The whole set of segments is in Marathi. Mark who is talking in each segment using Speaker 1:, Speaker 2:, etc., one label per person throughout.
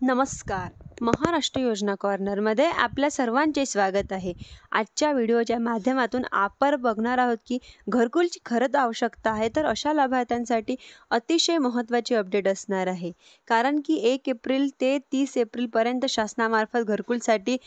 Speaker 1: नमस्कार. महाराष्ट्र योजना कॉर्नरमध्ये आपल्या सर्वांचे स्वागत आहे. आजच्या व्हिडिओच्या माध्यमातून आपण बघणार आहोत की घरकुलची खरंच आवश्यकता आहे, तर अशा लाभार्थ्यांसाठी अतिशय महत्त्वाची अपडेट असणार आहे. कारण की 1 एप्रिल ते 30 एप्रिलपर्यंत शासनामार्फत घरकुलसाठी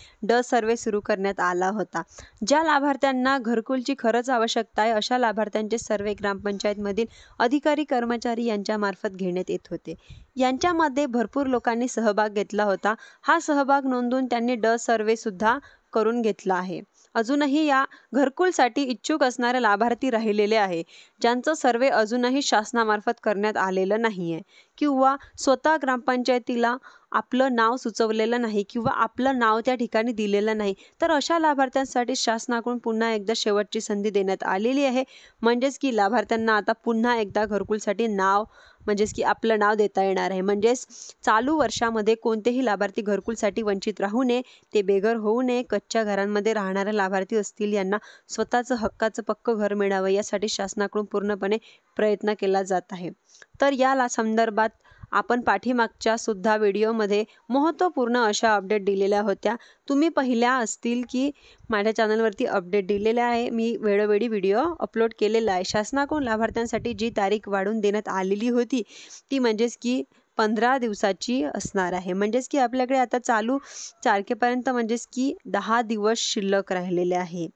Speaker 1: सर्वे सुरू करण्यात आला होता. ज्या लाभार्थ्यांना घरकुलची खरंच आवश्यकता आहे, अशा लाभार्थ्यांचे सर्वे ग्रामपंचायतमधील अधिकारी कर्मचारी यांच्यामार्फत घेण्यात येत होते. यांच्यामध्ये भरपूर लोकांनी सहभाग घेतला होता. हा सहभाग नोंदवून त्यांनी सर्वे सुद्धा करून घेतला आहे. अजूनही या घरकुलसाठी इच्छुक असणारे लाभार्थी राहिलेले आहे, ज्यांचं सर्वे अजूनही शासनामार्फत करण्यात आलेलं नाही आहे किंवा स्वतः ग्रामपंचायतीला आपलं नाव सुचवलेलं नाही किंवा आपलं नाव त्या ठिकाणी दिलेलं नाही, तर अशा लाभार्थ्यांसाठी शासनाकडून पुन्हा एकदा शेवटची संधी देण्यात आलेली आहे. म्हणजेच की लाभार्थ्यांना आता पुन्हा एकदा घरकुलसाठी आपलं नाव देता येणार आहे. म्हणजेच चालू वर्षामध्ये कोणतेही लाभार्थी घरकुलसाठी वंचित राहू नये, ते बेघर होऊ नये. कच्च्या घरांमध्ये राहणारे लाभार्थी असतील, यांना स्वतःचं हक्काचं पक्कं घर मिळावं यासाठी शासनाकडून पूर्णपणे प्रयत्न केला जात आहे. तर या संदर्भात आपण पाठीमागच्या सुद्धा व्हिडिओमध्ये महत्त्वपूर्ण अशा अपडेट दिलेल्या होत्या. तुम्ही पाहिल्या असतील की माझ्या चॅनलवरती अपडेट दिलेले आहे. मी वेळोवेळी व्हिडिओ अपलोड केलेला आहे. शासनाकडून लाभार्थ्यांसाठी जी तारीख वाढवून देण्यात आलेली होती, ती म्हणजेच की 15 दिवसाची असणार आहे. म्हणजेच की आपल्याकडे आता चालू तारखेपर्यंत म्हणजेच की 10 दिवस शिल्लक राहिलेले आहे.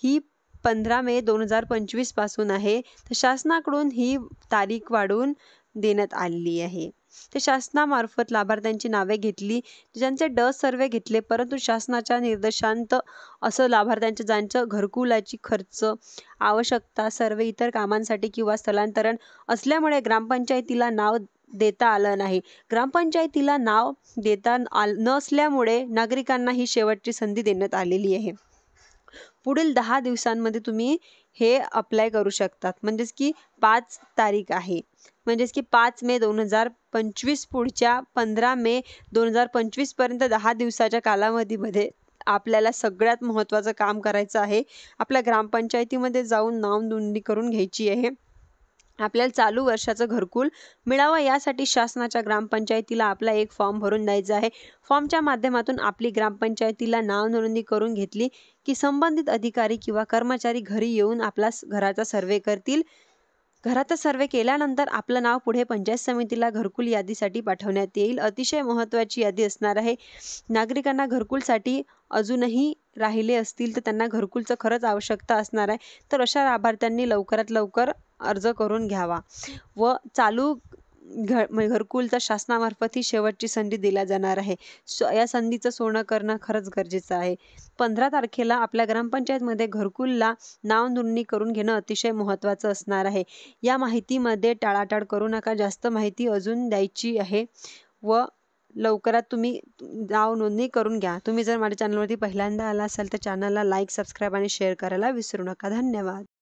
Speaker 1: ही 15 मे 2025 पासून आहे. तर शासनाकडून ही तारीख वाढवून देण्यात आलेली आहे. ते शासनामार्फत लाभार्थ्यांची नावे घेतली, ज्यांचे सर्वे घेतले, परंतु शासनाच्या निर्देशांत असं लाभार्थ्यांच्या ज्यांचं घरकुलाची खर्च, आवश्यकता, सर्वे इतर कामांसाठी किंवा स्थलांतरण असल्यामुळे ग्रामपंचायतीला नाव देता आलं नाही. ग्रामपंचायतीला नाव देता नसल्यामुळे नागरिकांना ही शेवटची संधी देण्यात आलेली आहे. पुढील 10 दिवसांमध्ये तुम्ही हे अप्लाय करू शकतात. म्हणजेच की 5 तारीख आहे. म्हणजेच की 5 मे 2025 पुढच्या 15 मे 2025 पर्यंत 10 दिवसाच्या कालावधीमध्ये आपल्याला सगळ्यात महत्त्वाचं काम करायचं आहे. आपल्या ग्रामपंचायतीमध्ये जाऊन नाव नोंदणी करून घ्यायची आहे. आपल्याला चालू वर्षाचं घरकुल मिळावं यासाठी शासनाच्या ग्रामपंचायतीला आपला एक फॉर्म भरून द्यायचा आहे. फॉर्मच्या माध्यमातून आपली ग्रामपंचायतीला नाव नोंदणी करून घेतली की संबंधित अधिकारी किंवा कर्मचारी घरी येऊन आपला घराचा सर्वे करतील. घराचा सर्वे केल्यानंतर आपलं नाव पुढे पंचायत समितीला घरकुल यादीसाठी पाठवण्यात येईल. अतिशय महत्त्वाची यादी असणार आहे. नागरिकांना घरकुलसाठी अजूनही राहिले असतील, तर त्यांना घरकुलचं खरंच आवश्यकता असणार आहे. तर अशा लाभार्थ्यांनी लवकरात लवकर अर्ज करून घ्यावा व चालू घरकुलचा शासनामार्फत ही शेवटची संधी दिल्या जाणार आहे. या संधीचं सोनं करणं खरंच गरजेचं आहे. 15 तारखेला आपल्या ग्रामपंचायतमध्ये घरकुलला नाव नोंदणी करून घेणं अतिशय महत्त्वाचं असणार आहे. या माहितीमध्ये टाळाटाळ करू नका. जास्त माहिती अजून द्यायची आहे व लवकरात तुम्ही नाव नोंदणी करून घ्या. तुम्ही जर माझ्या चॅनलवरती पहिल्यांदा आला असाल तर चॅनलला लाईक, सबस्क्राईब आणि शेअर करायला विसरू नका. धन्यवाद.